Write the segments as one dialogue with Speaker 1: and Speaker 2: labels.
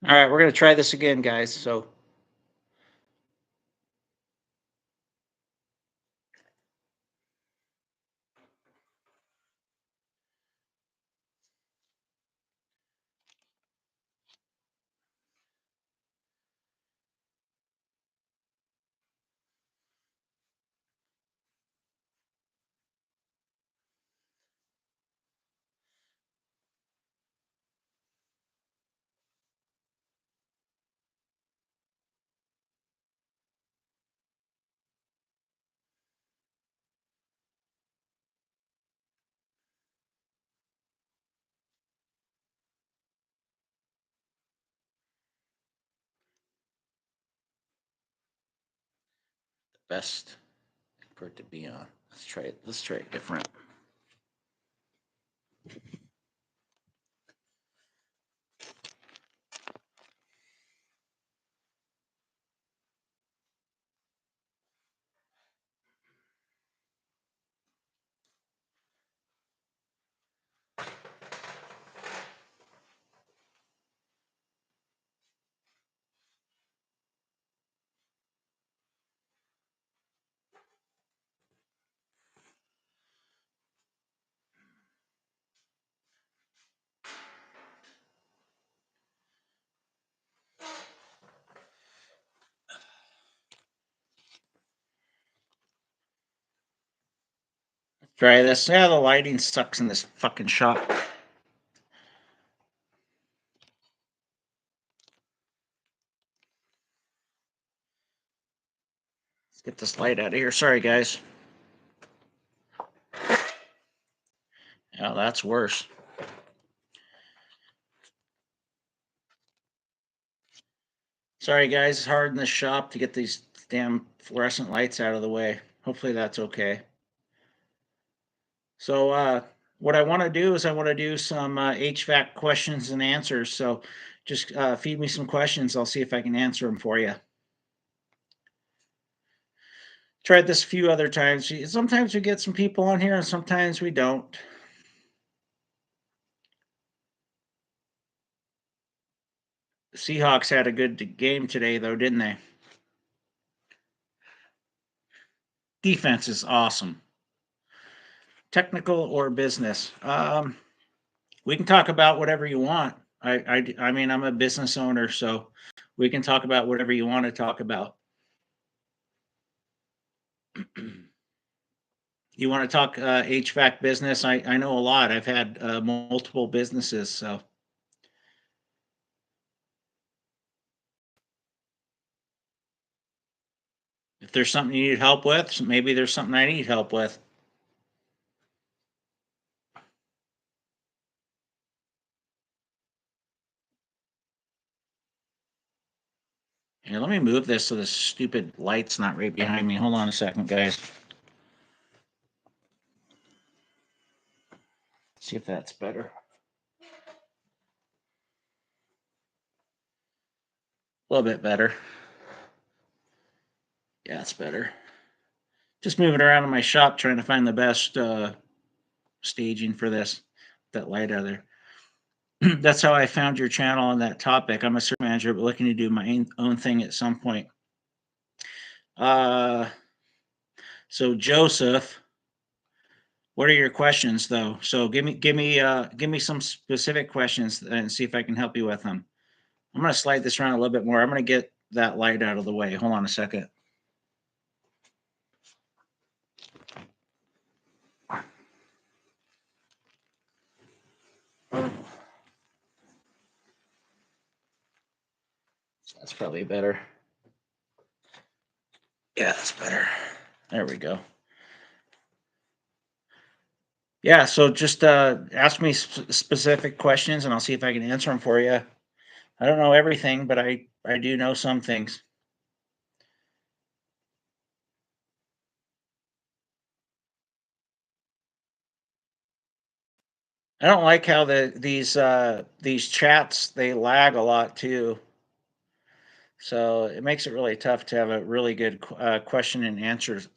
Speaker 1: All right, we're going to try this again, guys. So, the best for it to be on. Let's try it. Let's try it different. Try this. Yeah, the lighting sucks in this fucking shop. Let's get this light out of here. Sorry, guys. Yeah, that's worse. Sorry, guys. It's hard in this shop to get these damn fluorescent lights out of the way. Hopefully, that's okay. So, what I want to do is I want to do some HVAC questions and answers. So, just feed me some questions. I'll see if I can answer them for you. Tried this a few other times. Sometimes we get some people on here, and sometimes we don't. The Seahawks had a good game today, though, didn't they? Defense is awesome. Technical or business? We can talk about whatever you want. I mean, I'm a business owner, so we can talk about whatever you want to talk about. You want to talk HVAC business? I know a lot. I've had multiple businesses, so if there's something you need help with, maybe there's something I need help with. Here, let me move this so this stupid light's not right behind me. Hold on a second, guys. See if that's better. A little bit better. Yeah, it's better. Just moving around in my shop trying to find the best staging for this. That light out there. That's how I found your channel on that topic. I'm a service manager, but looking to do my own thing at some point. Uh, so Joseph, what are your questions though? So give me some specific questions and see if I can help you with them. I'm gonna slide this around a little bit more. I'm gonna get that light out of the way. Hold on a second. That's probably better. Yeah, that's better. There we go. Yeah, so just ask me specific questions and I'll see if I can answer them for you. I don't know everything, but I do know some things. I don't like how these chats they lag a lot too. So it makes it really tough to have a really good question and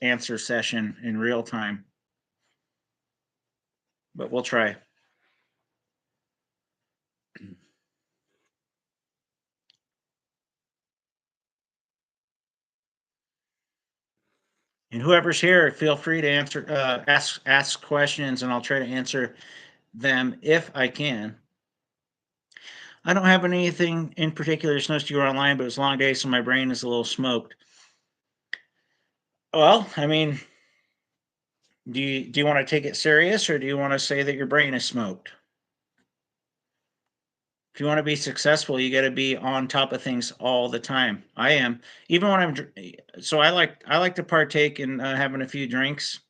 Speaker 1: answer session in real time. But we'll try. And whoever's here, feel free to ask questions, and I'll try to answer them if I can. I don't have anything in particular to notice you were online, but it's a long day, so my brain is a little smoked. Well, I mean, do you want to take it serious, or do you want to say that your brain is smoked? If you want to be successful, you got to be on top of things all the time. I am, even when so I like to partake in having a few drinks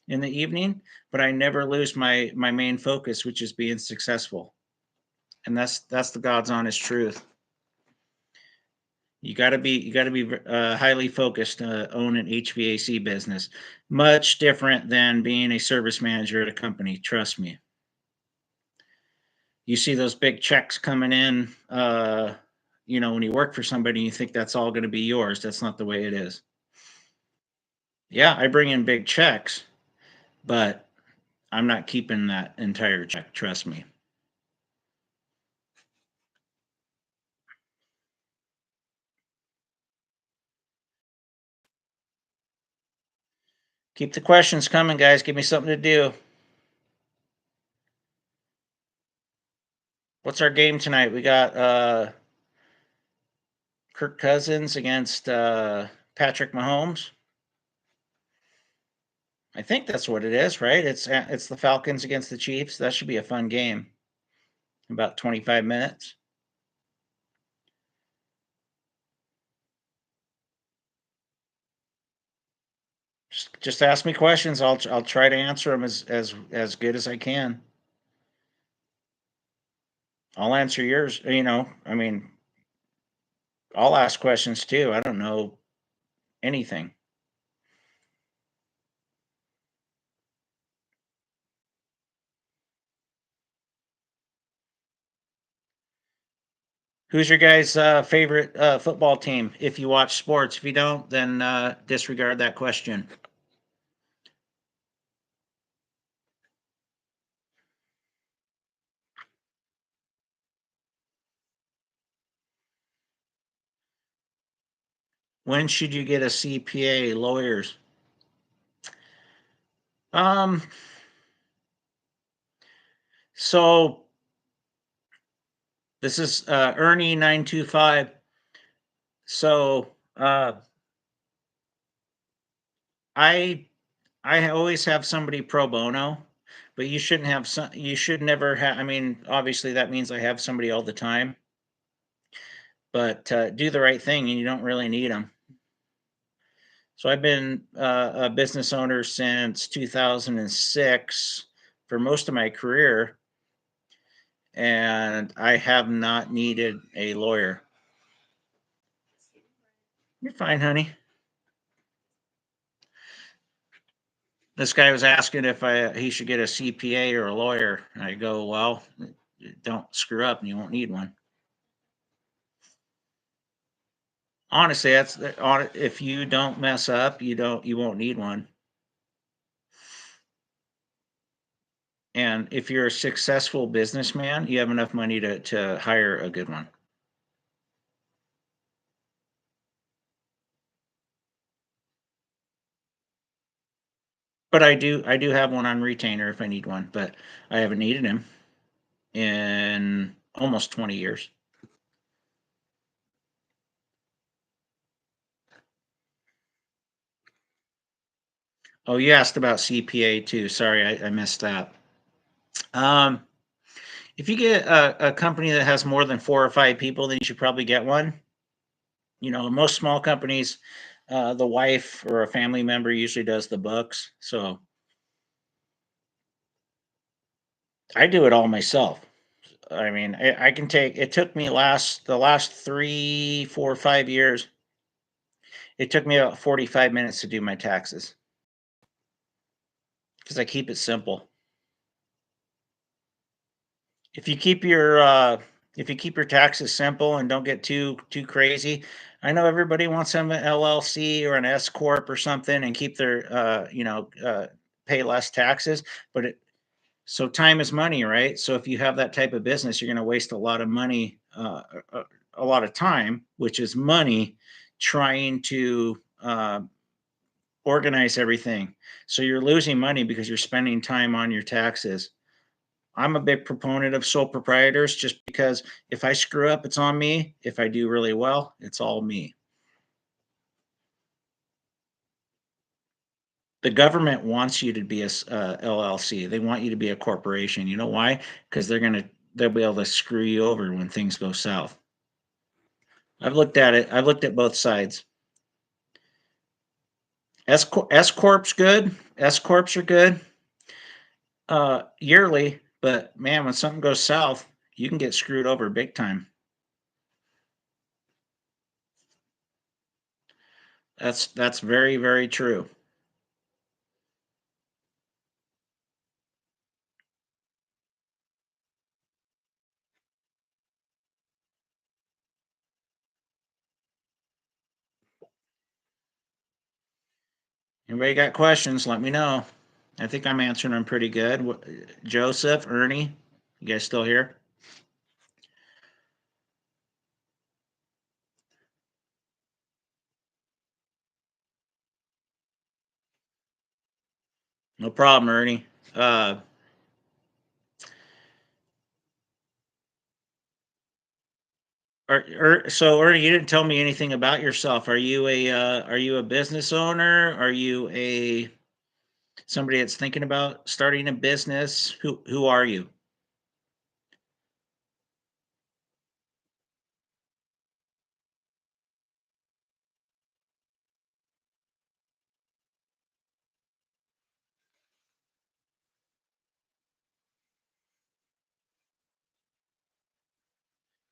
Speaker 1: in the evening, but I never lose my main focus, which is being successful, and that's the God's honest truth. You got to be highly focused to own an HVAC business. Much different than being a service manager at a company. Trust me. You see those big checks coming in. When you work for somebody, you think that's all going to be yours. That's not the way it is. Yeah, I bring in big checks, but I'm not keeping that entire check. Trust me. Keep the questions coming, guys. Give me something to do. What's our game tonight? We got Kirk Cousins against Patrick Mahomes. I think that's what it is, right? It's the Falcons against the Chiefs. That should be a fun game. About 25 minutes. Just ask me questions. I'll try to answer them as good as I can. I'll answer yours. I mean, I'll ask questions too. I don't know anything. Who's your guys' favorite football team? If you watch sports, if you don't, then disregard that question. When should you get a CPA? Lawyers. Um. So this is Ernie 925. So I I always have somebody pro bono, but you shouldn't have some. You should never have. I mean, obviously that means I have somebody all the time, but do the right thing, and you don't really need them. So I've been a business owner since 2006 for most of my career, and I have not needed a lawyer. You're fine, honey. This guy was asking if he should get a CPA or a lawyer. I go, well, don't screw up, and you won't need one. Honestly, if you don't mess up, you won't need one. And if you're a successful businessman, you have enough money to hire a good one. But I do have one on retainer if I need one, but I haven't needed him in almost 20 years. Oh, you asked about CPA too. Sorry, I missed that. Um, if you get a company that has more than 4 or 5 people, then you should probably get one. Most small companies, the wife or a family member usually does the books. So I do it all myself. I mean, I can take. It took me the last 3, 4, 5 years. It took me about 45 minutes to do my taxes because I keep it simple. If you keep your if you keep your taxes simple and don't get too crazy, I know everybody wants them an LLC or an S corp or something and keep their pay less taxes, but so time is money, right? So if you have that type of business, you're going to waste a lot of money, a lot of time, which is money, trying to organize everything. So you're losing money because you're spending time on your taxes. I'm a big proponent of sole proprietors just because if I screw up, it's on me. If I do really well, it's all me. The government wants you to be a LLC. They want you to be a corporation. You know why? Because they'll be able to screw you over when things go south. I've looked at it. I've looked at both sides. S corp's good. S corps are good yearly, but man, when something goes south, you can get screwed over big time. That's very very true. Anybody got questions? Let me know. I think I'm answering them pretty good. Joseph, Ernie, you guys still here? No problem, Ernie. So Ernie, you didn't tell me anything about yourself. Are you a business owner? Are you a somebody that's thinking about starting a business? Who are you?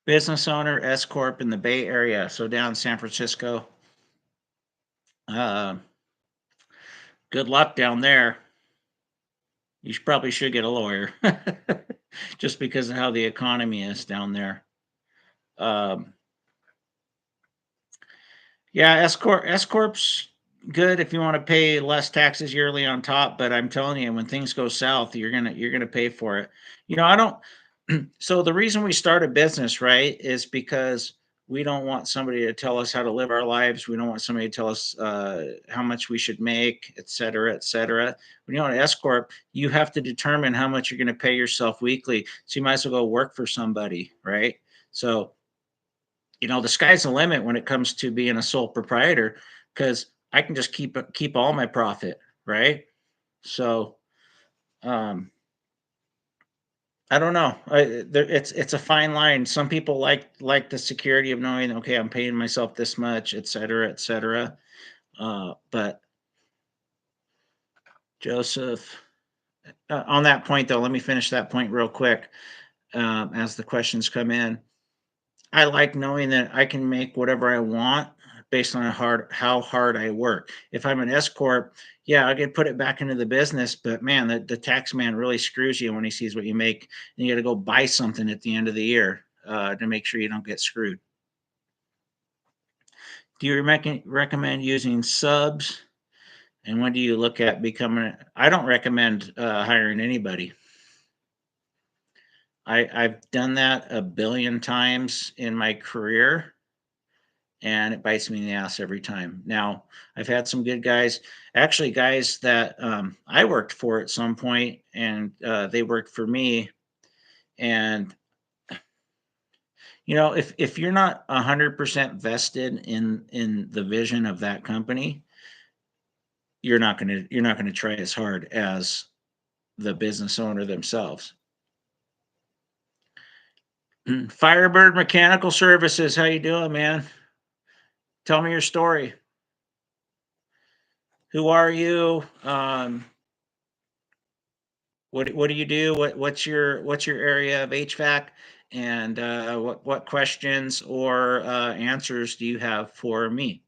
Speaker 1: Business owner, S corp in the Bay Area, so down in San Francisco. Uh, Good luck down there. Probably should get a lawyer, just because of how the economy is down there. Um, Yeah, S corp's good if you want to pay less taxes yearly on top, but I'm telling you, when things go south, you're gonna pay for it. I don't. So the reason we start a business, right, is because we don't want somebody to tell us how to live our lives. We don't want somebody to tell us how much we should make, et cetera, et cetera. When you're on an S corp, you have to determine how much you're going to pay yourself weekly. So you might as well go work for somebody, right? So the sky's the limit when it comes to being a sole proprietor because I can just keep all my profit, right? So um, I don't know. It's a fine line. Some people like the security of knowing, okay, I'm paying myself this much, et cetera, et cetera. But Joseph, on that point though, let me finish that point real quick as the questions come in. I like knowing that I can make whatever I want based on how hard I work. If I'm an S corp, yeah, I could put it back into the business, but man, the tax man really screws you when he sees what you make, and you got to go buy something at the end of the year to make sure you don't get screwed. Do you recommend using subs? And when do you look at becoming? I don't recommend hiring anybody. I've done that a billion times in my career and it bites me in the ass every time. Now, I've had some good guys, actually, guys that I worked for at some point, and they worked for me. And if you're not 100% vested in the vision of that company, you're not gonna try as hard as the business owner themselves. Firebird Mechanical Services, how you doing, man? Tell me your story. Who are you? What do you do? What's your area of HVAC? And what questions or answers do you have for me?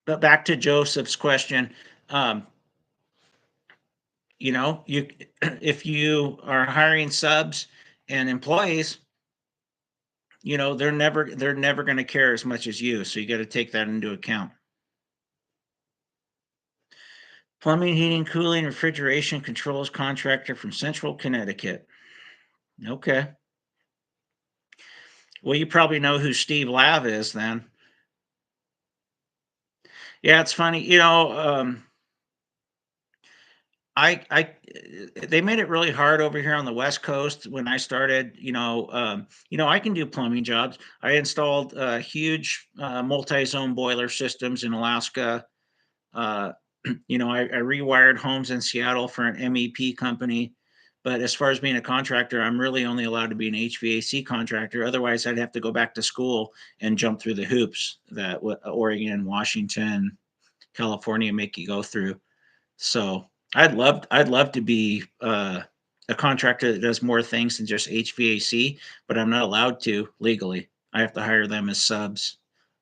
Speaker 1: But back to Joseph's question, um, you if you are hiring subs and employees, they're never going to care as much as you. So you got to take that into account. Plumbing, heating, cooling, refrigeration controls contractor from Central Connecticut. Okay. Well, you probably know who Steve Lav is then. Yeah, it's funny, they made it really hard over here on the West Coast when I started, I can do plumbing jobs. I installed huge multi-zone boiler systems in Alaska. Uh, I rewired homes in Seattle for an MEP company. But as far as being a contractor, I'm really only allowed to be an HVAC contractor. Otherwise, I'd have to go back to school and jump through the hoops that Oregon, Washington, California make you go through. So I'd love to be a contractor that does more things than just HVAC, but I'm not allowed to legally. I have to hire them as subs,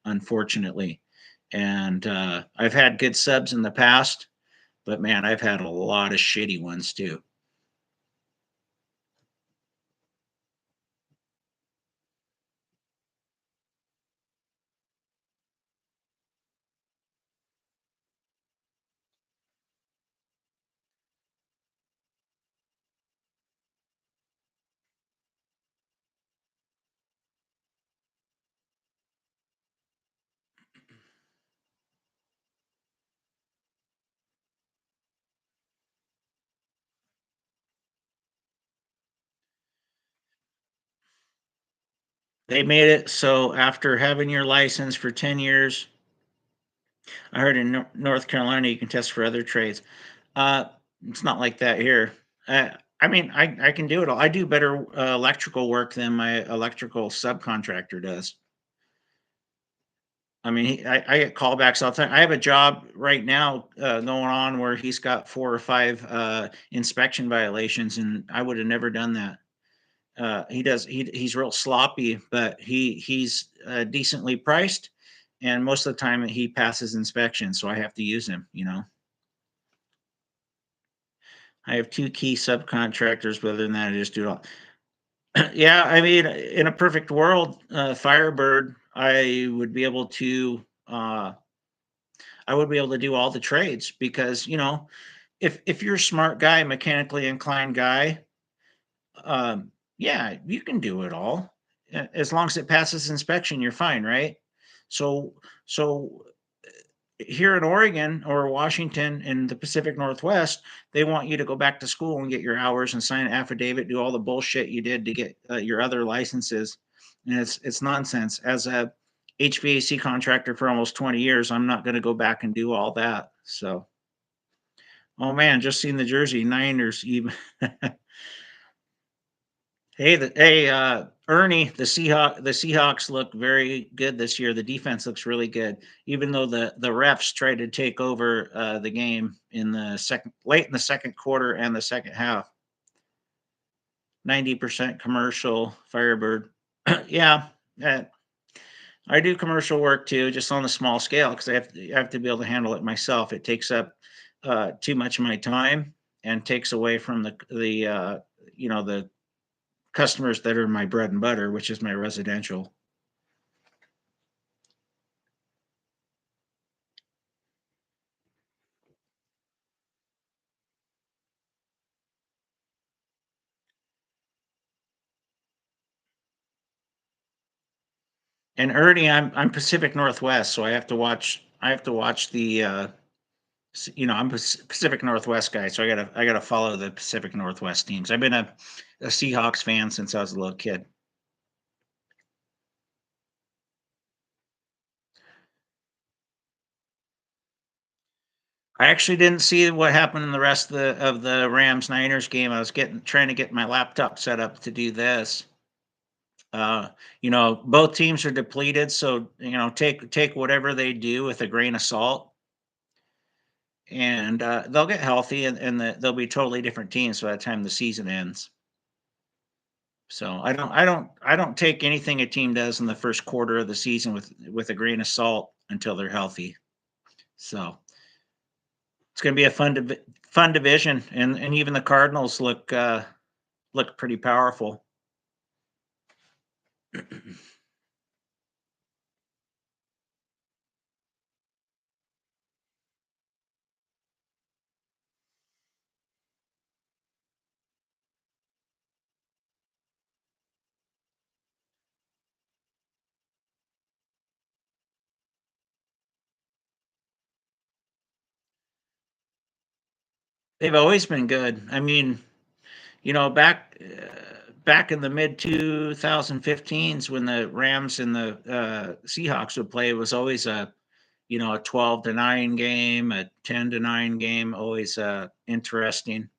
Speaker 1: unfortunately. And I've had good subs in the past, but man, I've had a lot of shitty ones too. They made it so after having your license for 10 years, I heard in North Carolina you can test for other trades. Uh, it's not like that here. I mean, I can do it all. I do better electrical work than my electrical subcontractor does. I mean, I get callbacks all the time. I have a job right now going on where he's got 4 or 5 inspection violations, and I would have never done that. He's real sloppy, but he's decently priced, and most of the time he passes inspection, so I have to use him. I have 2 key subcontractors, but other than that, I just do it all. Yeah, I mean, in a perfect world, Firebird, I would be able to do all the trades because if you're a smart guy, mechanically inclined guy, yeah, you can do it all. As long as it passes inspection, you're fine, right? So so here in Oregon or Washington in the Pacific Northwest, they want you to go back to school and get your hours and sign an affidavit, do all the bullshit you did to get your other licenses, and it's nonsense. As a HVAC contractor for almost 20 years, I'm not going to go back and do all that. So, oh man, just seen the Jersey Niners even. Ernie, the Seahawks look very good this year. The defense looks really good, even though the refs tried to take over the game in the late in the second quarter and the second half. 90% commercial Firebird. Yeah, uh, I do commercial work too, just on a small scale because I have to be able to handle it myself. It takes up too much of my time and takes away from the customers that are my bread and butter, which is my residential. And Ernie, I'm Pacific Northwest, so I have to watch the I'm Pacific Northwest guy, so I gotta follow the Pacific Northwest teams. I've been a Seahawks fan since I was a little kid. I actually didn't see what happened in the rest of the Rams Niners game. I was getting trying to get my laptop set up to do this. Both teams are depleted, so take whatever they do with a grain of salt, and they'll get healthy, and they'll be totally different teams by the time the season ends. So I don't take anything a team does in the first quarter of the season with a grain of salt until they're healthy. So it's going to be a fun division, and even the Cardinals look pretty powerful. They've always been good. I mean, back in the mid 2015s when the Rams and the Seahawks would play, it was always a 12-9 game, a 10-9 game, always interesting.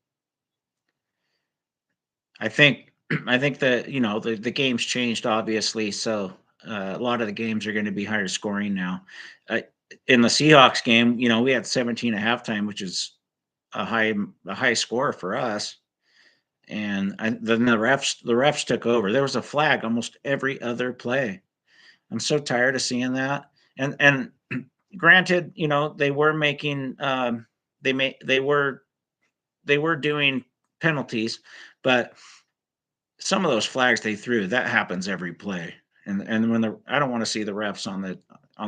Speaker 1: I think I think that the game's changed obviously, so a lot of the games are going to be higher scoring now. Uh, in the Seahawks game, we had 17 at halftime, which is a high score for us. And then the refs took over. There was a flag almost every other play. I'm so tired of seeing that. And granted, they were making they were doing penalties, but some of those flags they threw, that happens every play. And when the I don't want to see the refs on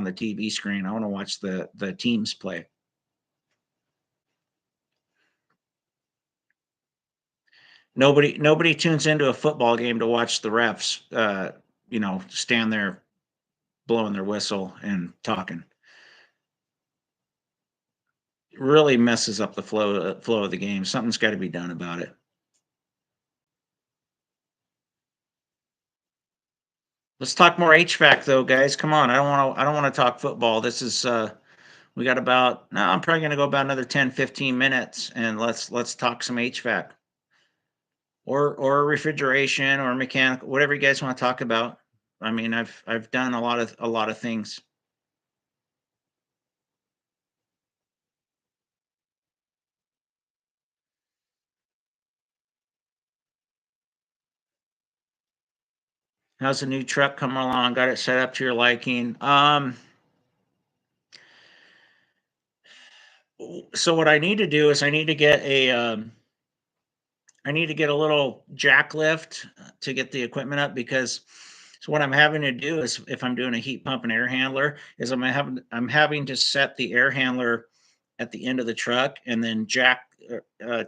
Speaker 1: the TV screen. I want to watch the teams play. Nobody tunes into a football game to watch the refs stand there blowing their whistle and talking. It really messes up the flow of the game. Something's got to be done about it. Let's talk more HVAC though, guys. Come on. I don't want to talk football. This is we got about no, I'm probably gonna go about another 10, 15 minutes and let's talk some HVAC or refrigeration or mechanical, whatever you guys want to talk about. I mean, I've done a lot of things. How's the new truck coming along? Got it set up to your liking? So what I need to do is I need to get a little jack lift to get the equipment up because so what I'm having to do is if I'm doing a heat pump and air handler is I'm having to set the air handler at the end of the truck and then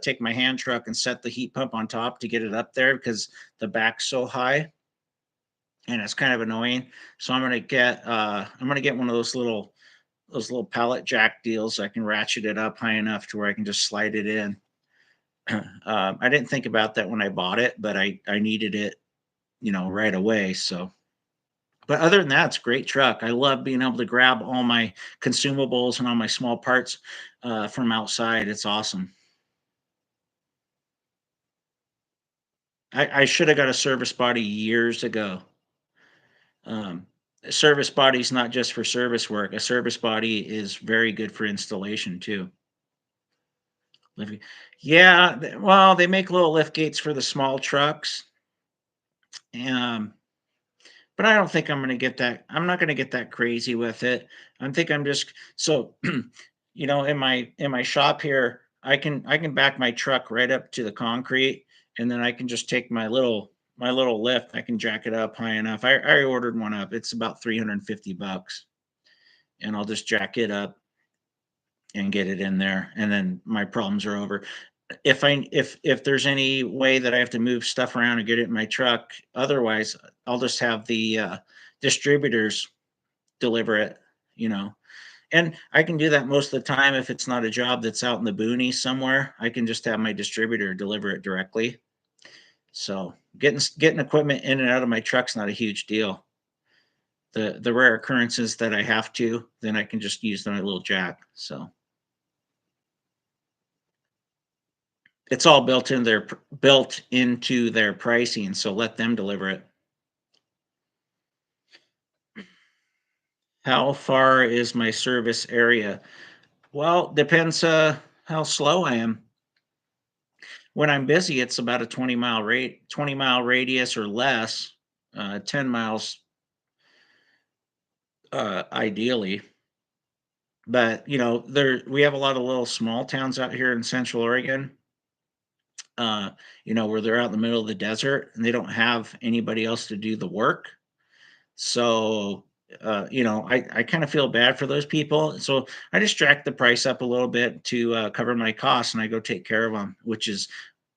Speaker 1: take my hand truck and set the heat pump on top to get it up there because the back's so high and it's kind of annoying. So I'm gonna get one of those little pallet jack deals. I can ratchet it up high enough to where I can just slide it in. I didn't think about that when I bought it, but I needed it, right away. So, but other than that, it's a great truck. I love being able to grab all my consumables and all my small parts from outside. It's awesome. I should have got a service body years ago. A service body is not just for service work. A service body is very good for installation too. Yeah, well, they make little lift gates for the small trucks. Um, but I don't think I'm gonna get that. I'm not gonna get that crazy with it. I think I'm just so in my shop here, I can back my truck right up to the concrete, and then I can just take my little lift. I can jack it up high enough. I ordered one up. It's about $350, and I'll just jack it up and get it in there, and then my problems are over. If there's any way that I have to move stuff around and get it in my truck, otherwise I'll just have the distributors deliver it, you know. And I can do that most of the time if it's not a job that's out in the boonies somewhere. I can just have my distributor deliver it directly. So getting equipment in and out of my truck's not a huge deal. The rare occurrences that I have to, then I can just use my little jack. So it's all built into their pricing. So let them deliver it. How far is my service area? Well, depends how slow I am. When I'm busy, it's about a 20-mile radius or less, 10 miles ideally. But there we have a lot of little small towns out here in Central Oregon. Uh, where they're out in the middle of the desert and they don't have anybody else to do the work. So, I kind of feel bad for those people. So I just jack the price up a little bit to cover my costs, and I go take care of them. Which is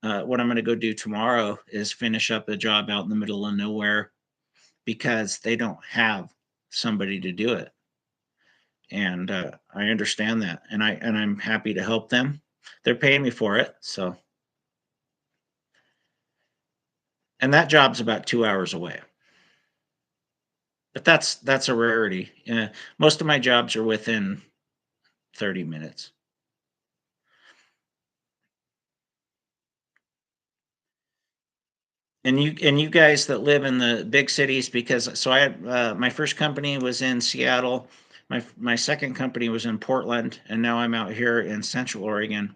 Speaker 1: what I'm going to go do tomorrow is finish up a job out in the middle of nowhere because they don't have somebody to do it, and I understand that, and I'm happy to help them. They're paying me for it. So, and that job's about 2 hours away. But that's a rarity. Most of my jobs are within 30 minutes. And you guys that live in the big cities, because so I had my first company was in Seattle. My second company was in Portland, and now I'm out here in Central Oregon.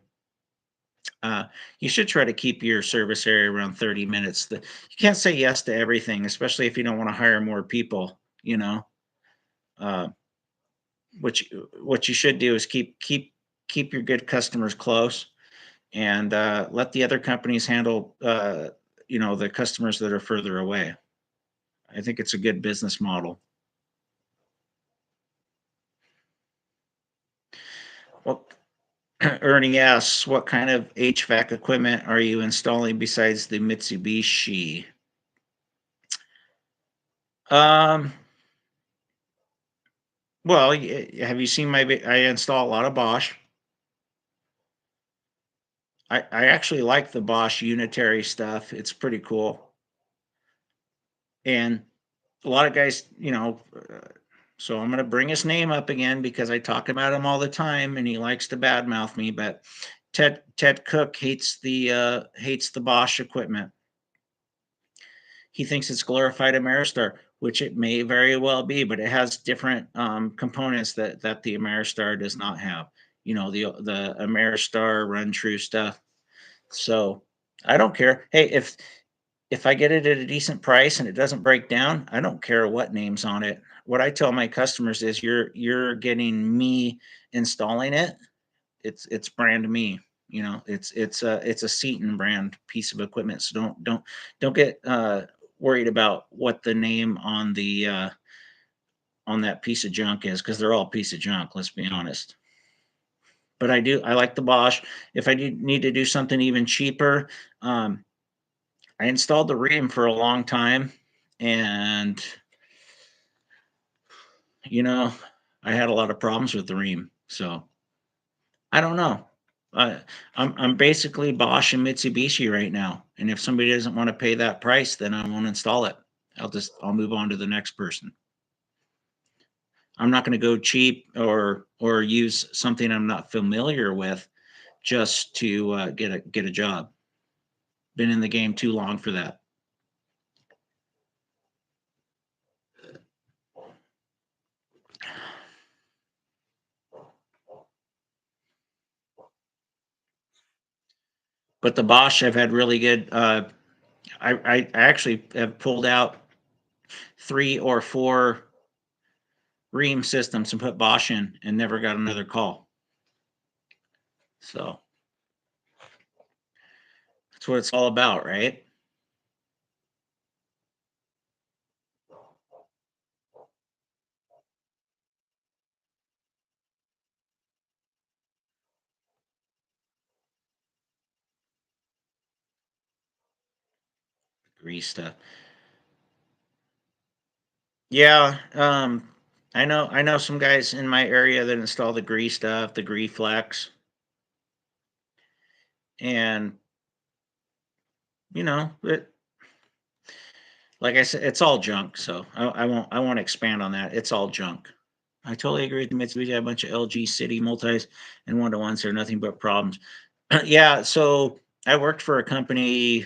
Speaker 1: Uh, you should try to keep your service area around 30 minutes. You can't say yes to everything, especially if you don't want to hire more people. Uh, what you should do is keep your good customers close, and let the other companies handle the customers that are further away. I think it's a good business model. Well, Ernie asks, what kind of HVAC equipment are you installing besides the Mitsubishi? Um, well, have you seen I install a lot of Bosch. I actually like the Bosch unitary stuff. It's pretty cool. And a lot of guys, so I'm going to bring his name up again because I talk about him all the time and he likes to badmouth me. But Ted Cook hates the Bosch equipment. He thinks it's glorified Ameristar, which it may very well be, but it has different components that the Ameristar does not have. The Ameristar run true stuff. So I don't care. Hey, if I get it at a decent price and it doesn't break down, I don't care what name's on it. What I tell my customers is you're getting me installing it. It's brand me. It's a Seaton brand piece of equipment. So don't get worried about what the name on that piece of junk is, because they're all piece of junk. Let's be honest. But I like the Bosch. If I need to do something even cheaper, I installed the Ream for a long time, and you know, I had a lot of problems with the Ream. So I don't know. I, I'm basically Bosch and Mitsubishi right now, and if somebody doesn't want to pay that price, then I won't install it. I'll move on to the next person. I'm not going to go cheap or use something I'm not familiar with just to get a job. Been in the game too long for that. But the Bosch, I've had really good. I actually have pulled out 3 or 4 Ream systems and put Bosch in and never got another call. So that's what it's all about, right? Grease stuff. Yeah, I know some guys in my area that install the Gree stuff, the Gree Flex, and it, like I said, it's all junk. So I won't expand on that. It's all junk. I totally agree with the Mitsubishi. I have a bunch of LG City multis and one-to-ones. They're nothing but problems. Yeah, so I worked for a company,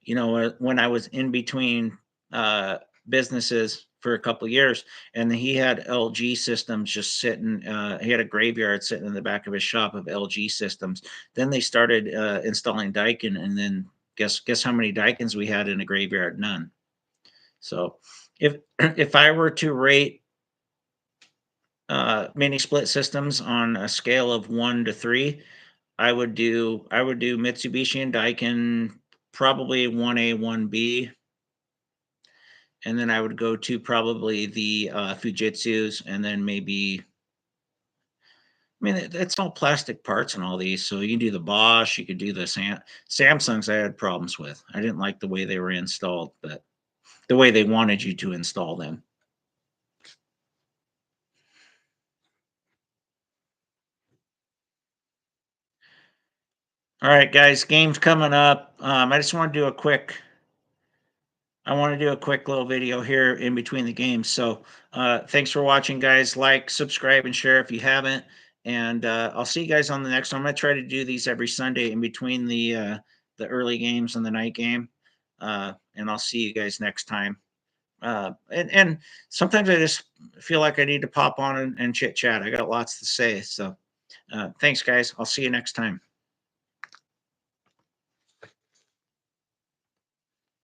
Speaker 1: when I was in between uh, businesses for a couple of years, and he had LG systems just sitting. He had a graveyard sitting in the back of his shop of LG systems. Then they started installing Daikin, and then guess how many Daikins we had in a graveyard? None. So if if I were to rate mini split systems on a scale of 1 to 3, I would do Mitsubishi and Daikin, probably 1A, 1B, and then I would go to probably the Fujitsu's, and then maybe. I mean, it's all plastic parts and all these, so you can do the Bosch, you could do the Samsungs. I had problems with. I didn't like the way they were installed, but the way they wanted you to install them. All right, guys, game's coming up. I just want to do a quick. I want to do a quick little video here in between the games. So, thanks for watching, guys. Like, subscribe, and share if you haven't. And I'll see you guys on the next one. I'm gonna try to do these every Sunday in between the early games and the night game. And I'll see you guys next time. And sometimes I just feel like I need to pop on and chit chat. I got lots to say. So, thanks, guys. I'll see you next time.